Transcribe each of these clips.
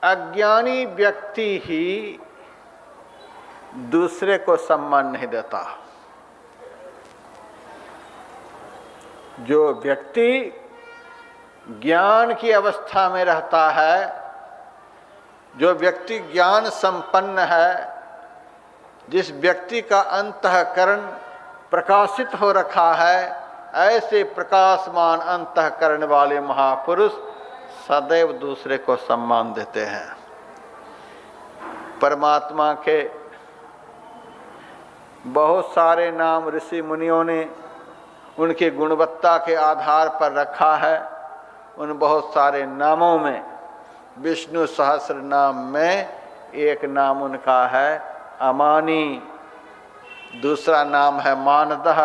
अज्ञानी व्यक्ति ही दूसरे को सम्मान नहीं देता। जो व्यक्ति ज्ञान की अवस्था में रहता है, जो व्यक्ति ज्ञान संपन्न है, जिस व्यक्ति का अंतःकरण प्रकाशित हो रखा है, ऐसे प्रकाशमान अंतःकरण वाले महापुरुष सदैव दूसरे को सम्मान देते हैं। परमात्मा के बहुत सारे नाम ऋषि मुनियों ने उनकी गुणवत्ता के आधार पर रखा है। उन बहुत सारे नामों में विष्णु सहस्र नाम में एक नाम उनका है अमानी, दूसरा नाम है मानदह।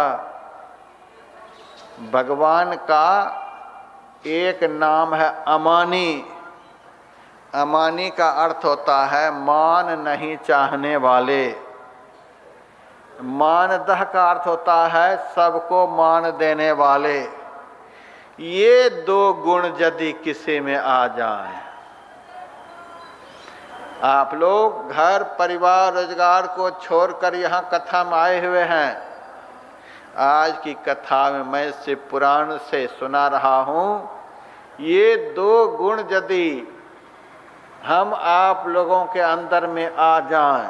भगवान का एक नाम है अमानी। अमानी का अर्थ होता है मान नहीं चाहने वाले। मानदह का अर्थ होता है सबको मान देने वाले। ये दो गुण यदि किसी में आ जाएं, आप लोग घर परिवार रोजगार को छोड़कर यहाँ कथा में आए हुए हैं। आज की कथा में मैं शिव पुराण से सुना रहा हूँ। ये दो गुण यदि हम आप लोगों के अंदर में आ जाएं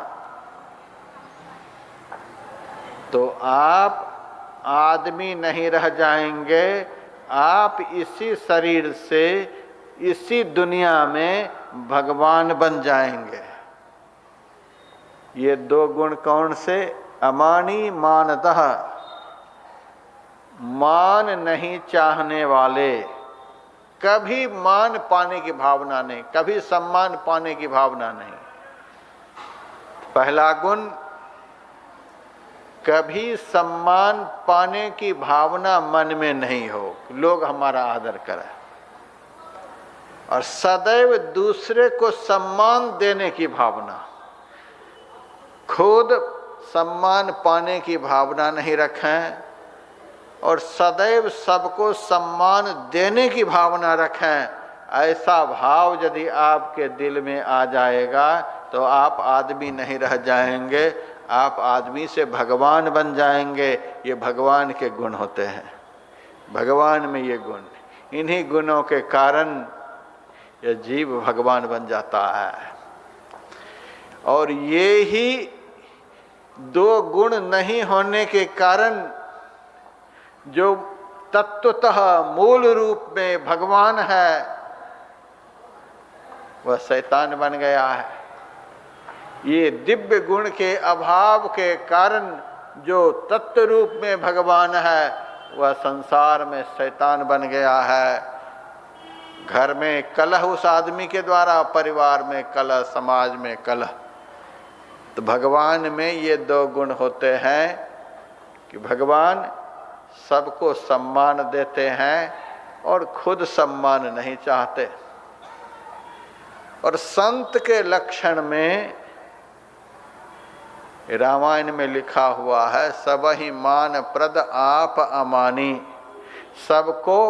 तो आप आदमी नहीं रह जाएंगे। आप इसी शरीर से इसी दुनिया में भगवान बन जाएंगे। ये दो गुण कौन से? अमानी मानदह। मान नहीं चाहने वाले, कभी मान पाने की भावना नहीं, कभी सम्मान पाने की भावना नहीं। पहला गुण, कभी सम्मान पाने की भावना मन में नहीं हो, लोग हमारा आदर करें। और सदैव दूसरे को सम्मान देने की भावना, खुद सम्मान पाने की भावना नहीं रखें और सदैव सबको सम्मान देने की भावना रखें। ऐसा भाव यदि आपके दिल में आ जाएगा तो आप आदमी नहीं रह जाएंगे, आप आदमी से भगवान बन जाएंगे। ये भगवान के गुण होते हैं, भगवान में ये गुण, इन्हीं गुणों के कारण यह जीव भगवान बन जाता है। और ये ही दो गुण नहीं होने के कारण जो तत्वतः मूल रूप में भगवान है वह शैतान बन गया है। ये दिव्य गुण के अभाव के कारण जो तत्व रूप में भगवान है वह संसार में शैतान बन गया है। घर में कलह उस आदमी के द्वारा, परिवार में कलह, समाज में कलह। तो भगवान में ये दो गुण होते हैं कि भगवान सबको सम्मान देते हैं और खुद सम्मान नहीं चाहते। और संत के लक्षण में रामायण में लिखा हुआ है, सबहि मान प्रद आप अमानी। सबको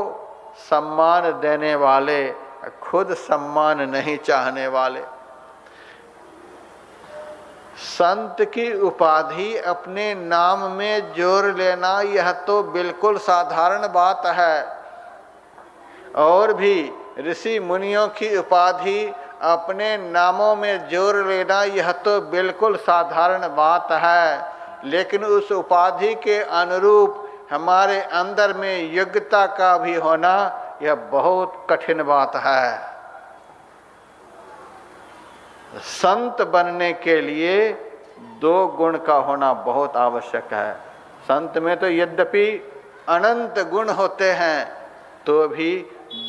सम्मान देने वाले, खुद सम्मान नहीं चाहने वाले। संत की उपाधि अपने नाम में जोड़ लेना यह तो बिल्कुल साधारण बात है। और भी ऋषि मुनियों की उपाधि अपने नामों में जोड़ लेना यह तो बिल्कुल साधारण बात है। लेकिन उस उपाधि के अनुरूप हमारे अंदर में योग्यता का भी होना यह बहुत कठिन बात है। संत बनने के लिए दो गुण का होना बहुत आवश्यक है। संत में तो यद्यपि अनंत गुण होते हैं तो भी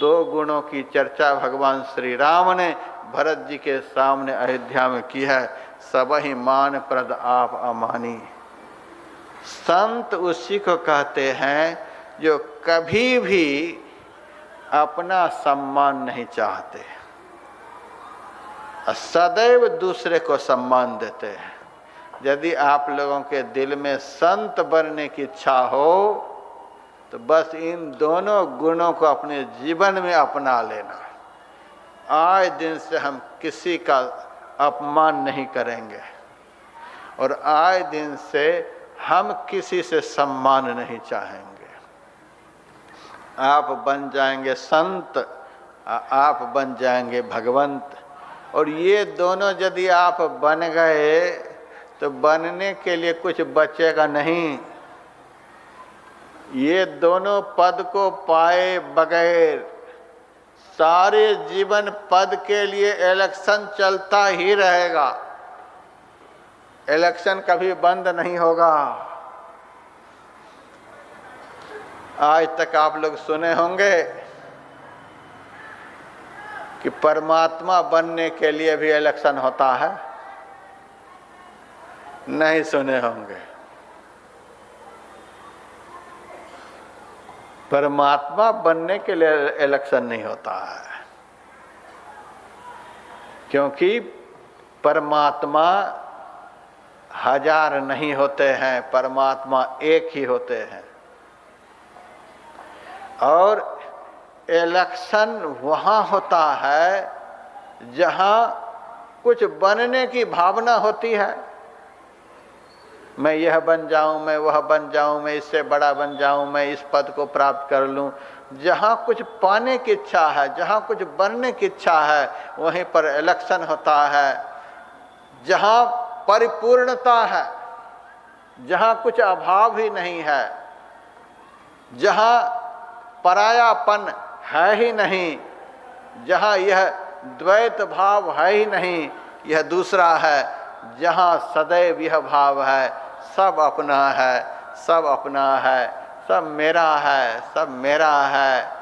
दो गुणों की चर्चा भगवान श्री राम ने भरत जी के सामने अयोध्या में की है। सबहि मान प्रद आप अमानी। संत उसी को कहते हैं जो कभी भी अपना सम्मान नहीं चाहते, सदैव दूसरे को सम्मान देते हैं। यदि आप लोगों के दिल में संत बनने की इच्छा हो तो बस इन दोनों गुणों को अपने जीवन में अपना लेना। आए दिन से हम किसी का अपमान नहीं करेंगे और आए दिन से हम किसी से सम्मान नहीं चाहेंगे। आप बन जाएंगे संत, आप बन जाएंगे भगवंत। और ये दोनों यदि आप बन गए तो बनने के लिए कुछ बचेगा नहीं। ये दोनों पद को पाए बगैर सारे जीवन पद के लिए इलेक्शन चलता ही रहेगा, इलेक्शन कभी बंद नहीं होगा। आज तक आप लोग सुने होंगे कि परमात्मा बनने के लिए भी इलेक्शन होता है, नहीं सुने होंगे। परमात्मा बनने के लिए इलेक्शन नहीं होता है, क्योंकि परमात्मा हजार नहीं होते हैं, परमात्मा एक ही होते हैं। और इलेक्शन वहाँ होता है जहाँ कुछ बनने की भावना होती है। मैं यह बन जाऊं, मैं वह बन जाऊं, मैं इससे बड़ा बन जाऊं, मैं इस पद को प्राप्त कर लूं। जहाँ कुछ पाने की इच्छा है, जहाँ कुछ बनने की इच्छा है, वहीं पर इलेक्शन होता है। जहाँ परिपूर्णता है, जहाँ कुछ अभाव ही नहीं है, जहाँ परायापन है ही नहीं, जहाँ यह द्वैत भाव है ही नहीं, यह दूसरा है, जहाँ सदैव यह भाव है सब अपना है, सब अपना है, सब मेरा है, सब मेरा है,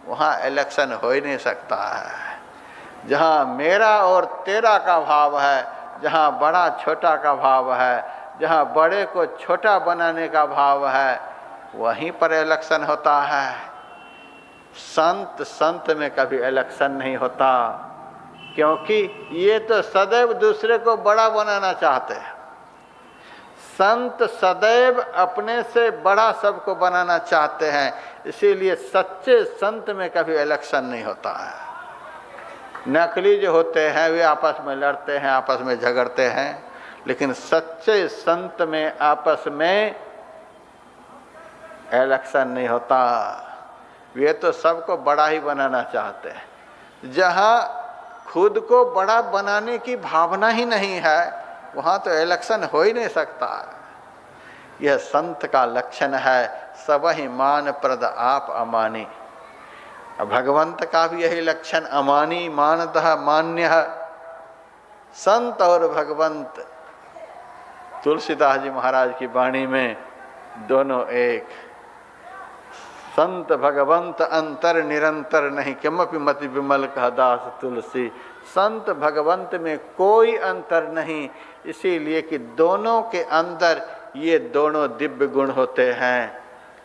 वहाँ इलेक्शन हो ही नहीं सकता है। जहाँ मेरा और तेरा का भाव है, जहाँ बड़ा छोटा का भाव है, जहाँ बड़े को छोटा बनाने का भाव है, वहीं पर इलेक्शन होता है। संत में कभी इलेक्शन नहीं होता, क्योंकि ये तो सदैव दूसरे को बड़ा बनाना चाहते हैं। संत सदैव अपने से बड़ा सबको बनाना चाहते हैं, इसीलिए सच्चे संत में कभी इलेक्शन नहीं होता है। नकली जो होते हैं वे आपस में लड़ते हैं, आपस में झगड़ते हैं, लेकिन सच्चे संत में आपस में इलेक्शन नहीं होता। वे तो सबको बड़ा ही बनाना चाहते हैं। जहाँ खुद को बड़ा बनाने की भावना ही नहीं है, वहाँ तो इलेक्शन हो ही नहीं सकता। यह संत का लक्षण है, सबहि मान प्रद आप अमानी। भगवंत का भी यही लक्षण, अमानी मानतः मान्य। संत और भगवंत तुलसीदास जी महाराज की वाणी में दोनों एक। संत भगवंत अंतर निरंतर नहीं, किमपि मति विमल कह दास तुलसी। संत भगवंत में कोई अंतर नहीं, इसीलिए कि दोनों के अंदर ये दोनों दिव्य गुण होते हैं।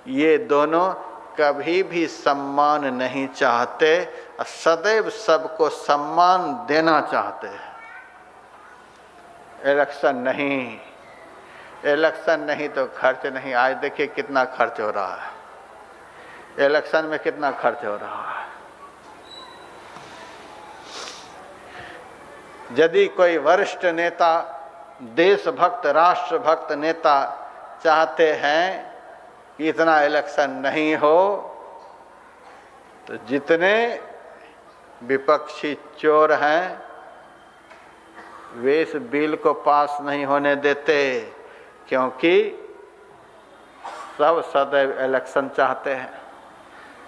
ये दोनों कभी भी सम्मान नहीं चाहते, सदैव सबको सम्मान देना चाहते हैं। इलेक्शन नहीं, इलेक्शन नहीं तो खर्च नहीं। आज देखिए कितना खर्च हो रहा है, इलेक्शन में कितना खर्च हो रहा है। यदि कोई वरिष्ठ नेता, देशभक्त, राष्ट्रभक्त नेता चाहते हैं कि इतना इलेक्शन नहीं हो, तो जितने विपक्षी चोर हैं वे इस बिल को पास नहीं होने देते, क्योंकि सब सदैव इलेक्शन चाहते हैं,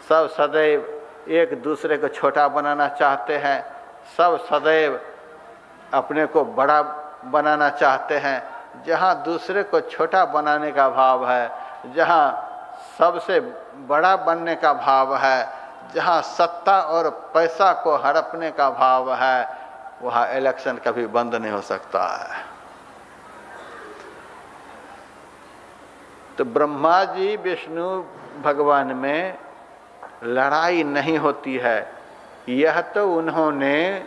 सब सदैव एक दूसरे को छोटा बनाना चाहते हैं, सब सदैव अपने को बड़ा बनाना चाहते हैं। जहाँ दूसरे को छोटा बनाने का भाव है, जहाँ सबसे बड़ा बनने का भाव है, जहाँ सत्ता और पैसा को हड़पने का भाव है, वहाँ इलेक्शन कभी बंद नहीं हो सकता है। तो ब्रह्मा जी विष्णु भगवान में लड़ाई नहीं होती है। यह तो उन्होंने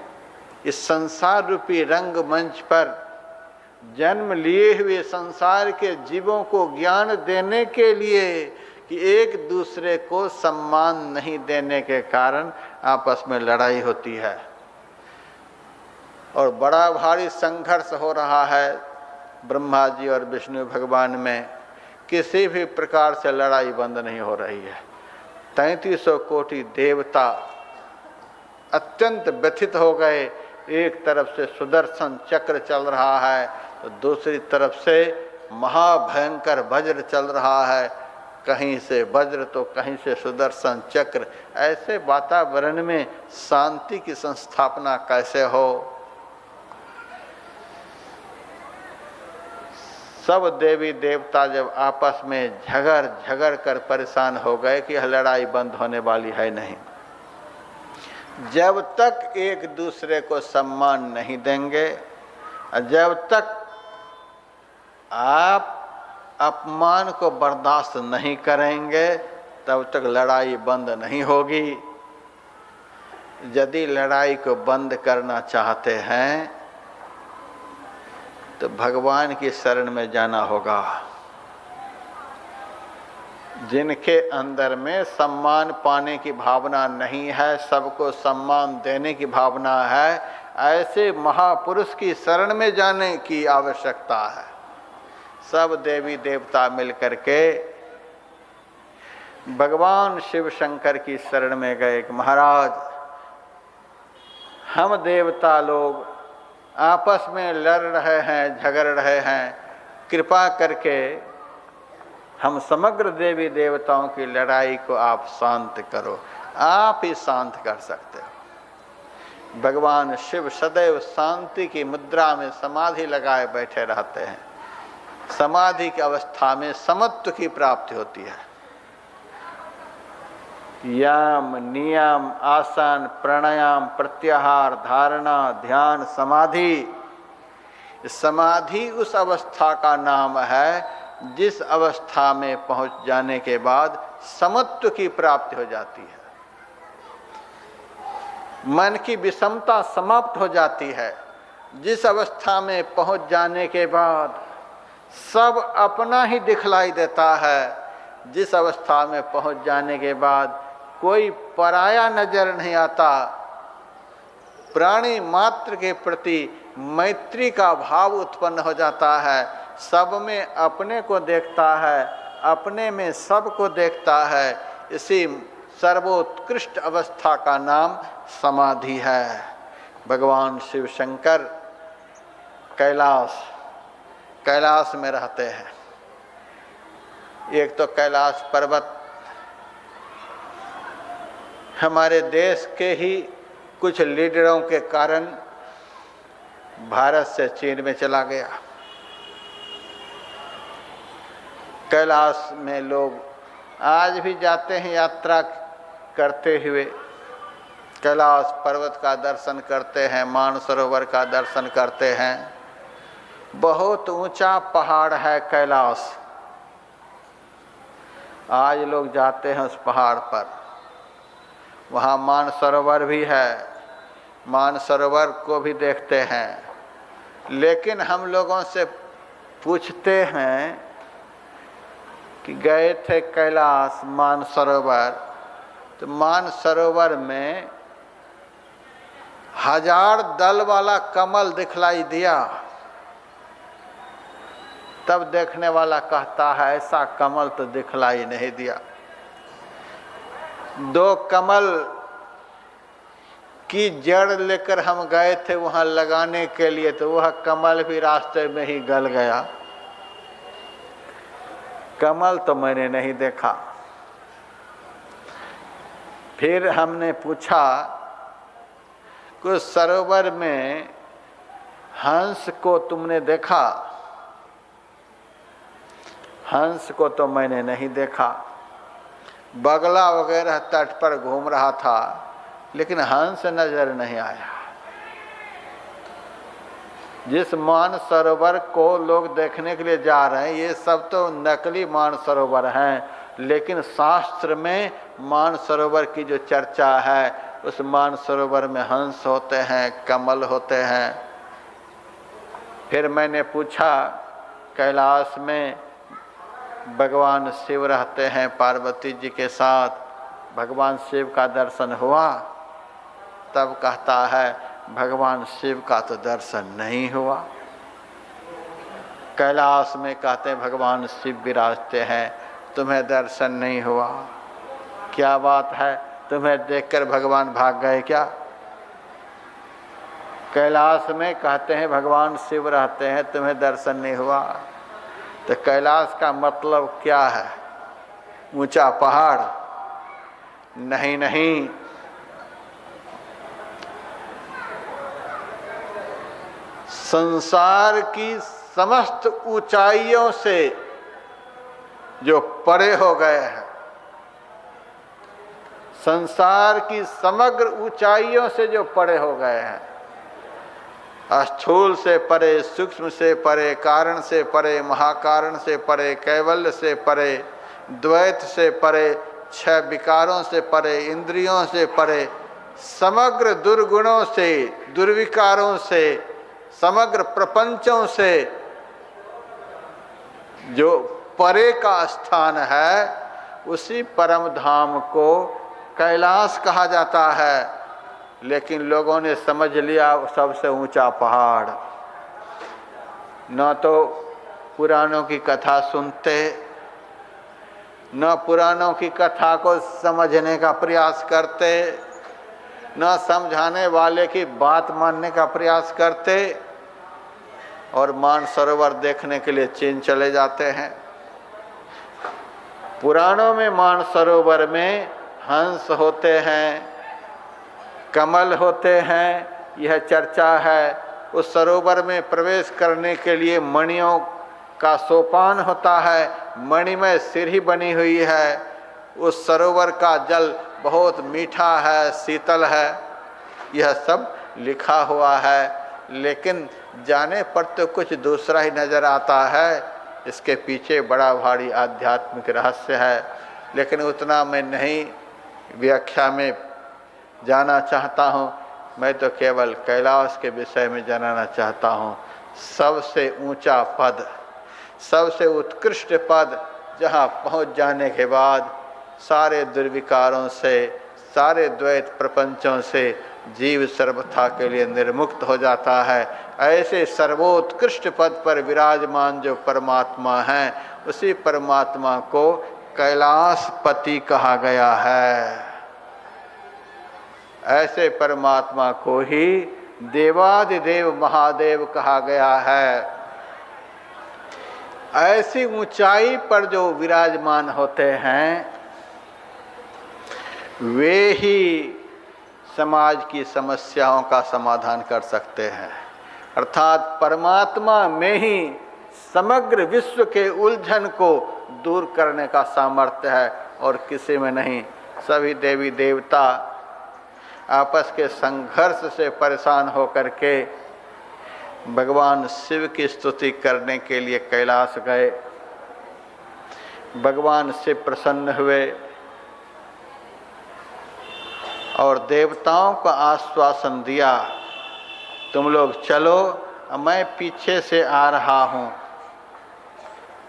इस संसार रूपी रंगमंच पर जन्म लिए हुए संसार के जीवों को ज्ञान देने के लिए कि एक दूसरे को सम्मान नहीं देने के कारण आपस में लड़ाई होती है। और बड़ा भारी संघर्ष हो रहा है ब्रह्मा जी और विष्णु भगवान में। किसी भी प्रकार से लड़ाई बंद नहीं हो रही है। 3300 कोटि देवता अत्यंत व्यथित हो गए। एक तरफ से सुदर्शन चक्र चल रहा है तो दूसरी तरफ से महाभयंकर वज्र चल रहा है। कहीं से वज्र तो कहीं से सुदर्शन चक्र। ऐसे वातावरण में शांति की संस्थापना कैसे हो? सब देवी देवता जब आपस में झगड़ कर परेशान हो गए कि यह लड़ाई बंद होने वाली है नहीं। जब तक एक दूसरे को सम्मान नहीं देंगे, जब तक आप अपमान को बर्दाश्त नहीं करेंगे, तब तक लड़ाई बंद नहीं होगी। यदि लड़ाई को बंद करना चाहते हैं तो भगवान की शरण में जाना होगा। जिनके अंदर में सम्मान पाने की भावना नहीं है, सबको सम्मान देने की भावना है, ऐसे महापुरुष की शरण में जाने की आवश्यकता है। सब देवी देवता मिलकर के भगवान शिव शंकर की शरण में गए कि महाराज, हम देवता लोग आपस में लड़ रहे हैं, झगड़ रहे हैं, कृपा करके हम समग्र देवी देवताओं की लड़ाई को आप शांत करो। आप ही शांत कर सकते हो। भगवान शिव सदैव शांति की मुद्रा में समाधि लगाए बैठे रहते हैं। समाधि की अवस्था में समत्व की प्राप्ति होती है। यम, नियम, आसन, प्राणायाम, प्रत्याहार, धारणा, ध्यान, समाधि। समाधि उस अवस्था का नाम है जिस अवस्था में पहुंच जाने के बाद समत्व की प्राप्ति हो जाती है। मन की विषमता समाप्त हो जाती है। जिस अवस्था में पहुंच जाने के बाद सब अपना ही दिखलाई देता है। जिस अवस्था में पहुंच जाने के बाद कोई पराया नजर नहीं आता। प्राणी मात्र के प्रति मैत्री का भाव उत्पन्न हो जाता है। सब में अपने को देखता है, अपने में सब को देखता है। इसी सर्वोत्कृष्ट अवस्था का नाम समाधि है। भगवान शिव शंकर कैलाश में रहते हैं। एक तो कैलाश पर्वत हमारे देश के ही कुछ लीडरों के कारण भारत से चीन में चला गया। कैलाश में लोग आज भी जाते हैं यात्रा करते हुए। कैलाश पर्वत का दर्शन करते हैं, मानसरोवर का दर्शन करते हैं। बहुत ऊंचा पहाड़ है कैलाश। आज लोग जाते हैं उस पहाड़ पर। वहाँ मानसरोवर भी है, मानसरोवर को भी देखते हैं। लेकिन हम लोगों से पूछते हैं कि गए थे कैलाश मानसरोवर, तो मानसरोवर में 1000 दल वाला कमल दिखलाई दिया। तब देखने वाला कहता है ऐसा कमल तो दिखलाई नहीं दिया। 2 कमल की जड़ लेकर हम गए थे वहां लगाने के लिए, तो वह कमल भी रास्ते में ही गल गया। कमल तो मैंने नहीं देखा। फिर हमने पूछा कुछ सरोवर में हंस को तुमने देखा? हंस को तो मैंने नहीं देखा। बगला वगैरह तट पर घूम रहा था, लेकिन हंस नजर नहीं आया। जिस मानसरोवर को लोग देखने के लिए जा रहे हैं, ये सब तो नकली मानसरोवर हैं, लेकिन शास्त्र में मानसरोवर की जो चर्चा है, उस मानसरोवर में हंस होते हैं, कमल होते हैं। फिर मैंने पूछा कैलाश में भगवान शिव रहते हैं पार्वती जी के साथ, भगवान शिव का दर्शन हुआ? तब कहता है भगवान शिव का तो दर्शन नहीं हुआ। कैलाश में कहते हैं भगवान शिव विराजते हैं, तुम्हें दर्शन नहीं हुआ। क्या बात है, तुम्हें देखकर भगवान भाग गए क्या? कैलाश में कहते हैं भगवान शिव रहते हैं, तुम्हें दर्शन नहीं हुआ। तो कैलाश का मतलब क्या है? ऊंचा पहाड़? नहीं नहीं, संसार की समस्त ऊंचाइयों से जो परे हो गए हैं, संसार की समग्र ऊंचाइयों से जो परे हो गए हैं, स्थूल से परे, सूक्ष्म से परे, कारण से परे, महाकारण से परे, कैवल्य से परे, द्वैत से परे, छह विकारों से परे, इंद्रियों से परे, समग्र दुर्गुणों से, दुर्विकारों से, समग्र प्रपंचों से जो परे का स्थान है, उसी परम धाम को कैलाश कहा जाता है। लेकिन लोगों ने समझ लिया सबसे ऊंचा पहाड़। न तो पुराणों की कथा सुनते, न पुराणों की कथा को समझने का प्रयास करते, न समझाने वाले की बात मानने का प्रयास करते, और मानसरोवर देखने के लिए चीन चले जाते हैं। पुराणों में मानसरोवर में हंस होते हैं, कमल होते हैं, यह चर्चा है। उस सरोवर में प्रवेश करने के लिए मणियों का सोपान होता है, मणिमय सीढ़ी बनी हुई है। उस सरोवर का जल बहुत मीठा है, शीतल है, यह सब लिखा हुआ है। लेकिन जाने पर तो कुछ दूसरा ही नज़र आता है। इसके पीछे बड़ा भारी आध्यात्मिक रहस्य है, लेकिन उतना मैं नहीं व्याख्या में जाना चाहता हूँ। मैं तो केवल कैलाश के विषय में जानना चाहता हूँ। सबसे ऊंचा पद, सबसे उत्कृष्ट पद, जहाँ पहुँच जाने के बाद सारे दुर्विकारों से, सारे द्वैत प्रपंचों से जीव सर्वथा के लिए निर्मुक्त हो जाता है। ऐसे सर्वोत्कृष्ट पद पर विराजमान जो परमात्मा हैं, उसी परमात्मा को कैलाशपति कहा गया है। ऐसे परमात्मा को ही देवादिदेव महादेव कहा गया है। ऐसी ऊंचाई पर जो विराजमान होते हैं, वे ही समाज की समस्याओं का समाधान कर सकते हैं। अर्थात परमात्मा में ही समग्र विश्व के उलझन को दूर करने का सामर्थ्य है और किसी में नहीं। सभी देवी देवता आपस के संघर्ष से परेशान होकर के भगवान शिव की स्तुति करने के लिए कैलाश गए। भगवान शिव प्रसन्न हुए और देवताओं को आश्वासन दिया, तुम लोग चलो, मैं पीछे से आ रहा हूँ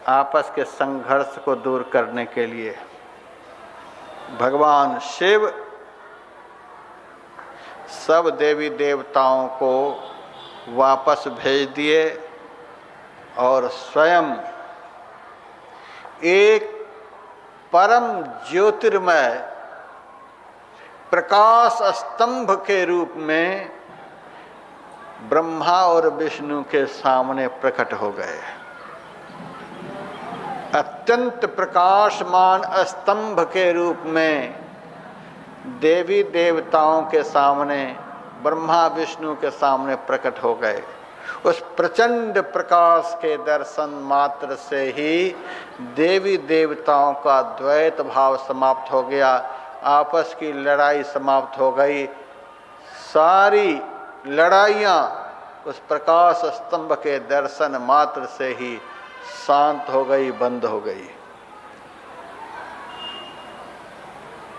आपस के संघर्ष को दूर करने के लिए। भगवान शिव सब देवी देवताओं को वापस भेज दिए और स्वयं एक परम ज्योतिर्मय प्रकाश स्तंभ के रूप में ब्रह्मा और विष्णु के सामने प्रकट हो गए। अत्यंत प्रकाशमान स्तंभ के रूप में देवी देवताओं के सामने, ब्रह्मा विष्णु के सामने प्रकट हो गए। उस प्रचंड प्रकाश के दर्शन मात्र से ही देवी देवताओं का द्वैत भाव समाप्त हो गया, आपस की लड़ाई समाप्त हो गई। सारी लड़ाइयाँ उस प्रकाश स्तंभ के दर्शन मात्र से ही शांत हो गई, बंद हो गई।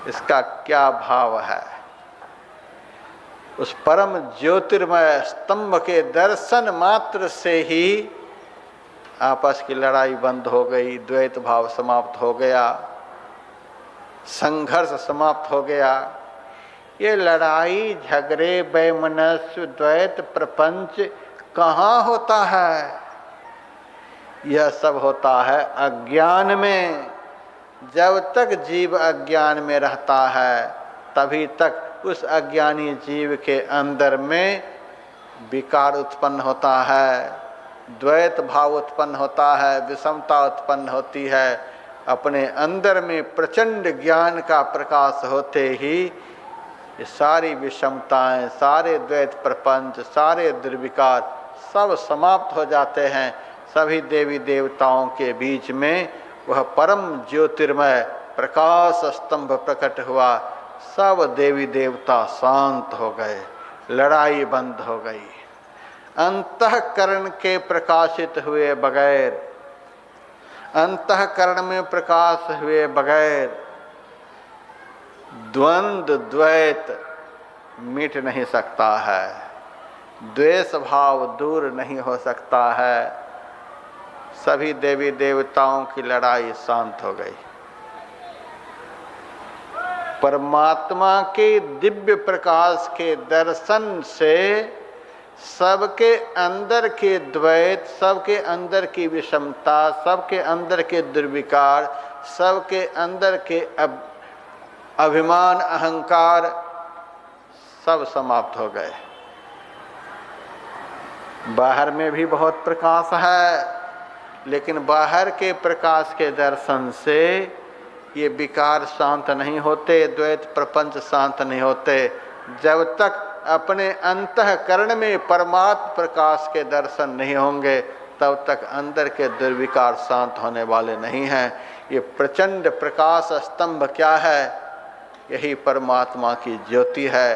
इसका क्या भाव है? उस परम ज्योतिर्मय स्तंभ के दर्शन मात्र से ही आपस की लड़ाई बंद हो गई, द्वैत भाव समाप्त हो गया, संघर्ष समाप्त हो गया। ये लड़ाई झगड़े वैमनस्य द्वैत प्रपंच कहाँ होता है? यह सब होता है अज्ञान में। जब तक जीव अज्ञान में रहता है तभी तक उस अज्ञानी जीव के अंदर में विकार उत्पन्न होता है, द्वैत भाव उत्पन्न होता है, विषमता उत्पन्न होती है। अपने अंदर में प्रचंड ज्ञान का प्रकाश होते ही ये सारी विषमताएं, सारे द्वैत प्रपंच, सारे दुर्विकार सब समाप्त हो जाते हैं। सभी देवी देवताओं के बीच में वह परम ज्योतिर्मय प्रकाश स्तंभ प्रकट हुआ। सब देवी देवता शांत हो गए, लड़ाई बंद हो गई। अंतःकरण के प्रकाशित हुए बगैर, अंतःकरण में प्रकाश हुए बगैर द्वंद्व द्वैत मिट नहीं सकता है, द्वेष भाव दूर नहीं हो सकता है। सभी देवी देवताओं की लड़ाई शांत हो गई। परमात्मा के दिव्य प्रकाश के दर्शन से सबके अंदर के द्वैत, सबके अंदर की विषमता, सबके अंदर के दुर्विकार, सबके अंदर के अभिमान अहंकार सब समाप्त हो गए। बाहर में भी बहुत प्रकाश है, लेकिन बाहर के प्रकाश के दर्शन से ये विकार शांत नहीं होते, द्वैत प्रपंच शांत नहीं होते। जब तक अपने अंतःकरण में परमात्म प्रकाश के दर्शन नहीं होंगे तब तक अंदर के दुर्विकार शांत होने वाले नहीं हैं। ये प्रचंड प्रकाश स्तंभ क्या है? यही परमात्मा की ज्योति है।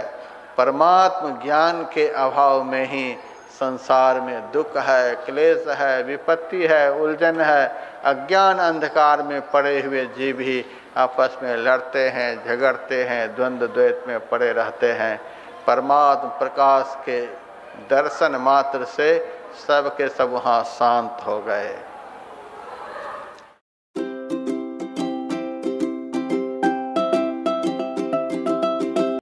परमात्म ज्ञान के अभाव में ही संसार में दुख है, क्लेश है, विपत्ति है, उलझन है। अज्ञान अंधकार में पड़े हुए जीव ही आपस में लड़ते हैं, झगड़ते हैं, द्वंद्व द्वैत में पड़े रहते हैं। परमात्म प्रकाश के दर्शन मात्र से सब के सब वहाँ शांत हो गए।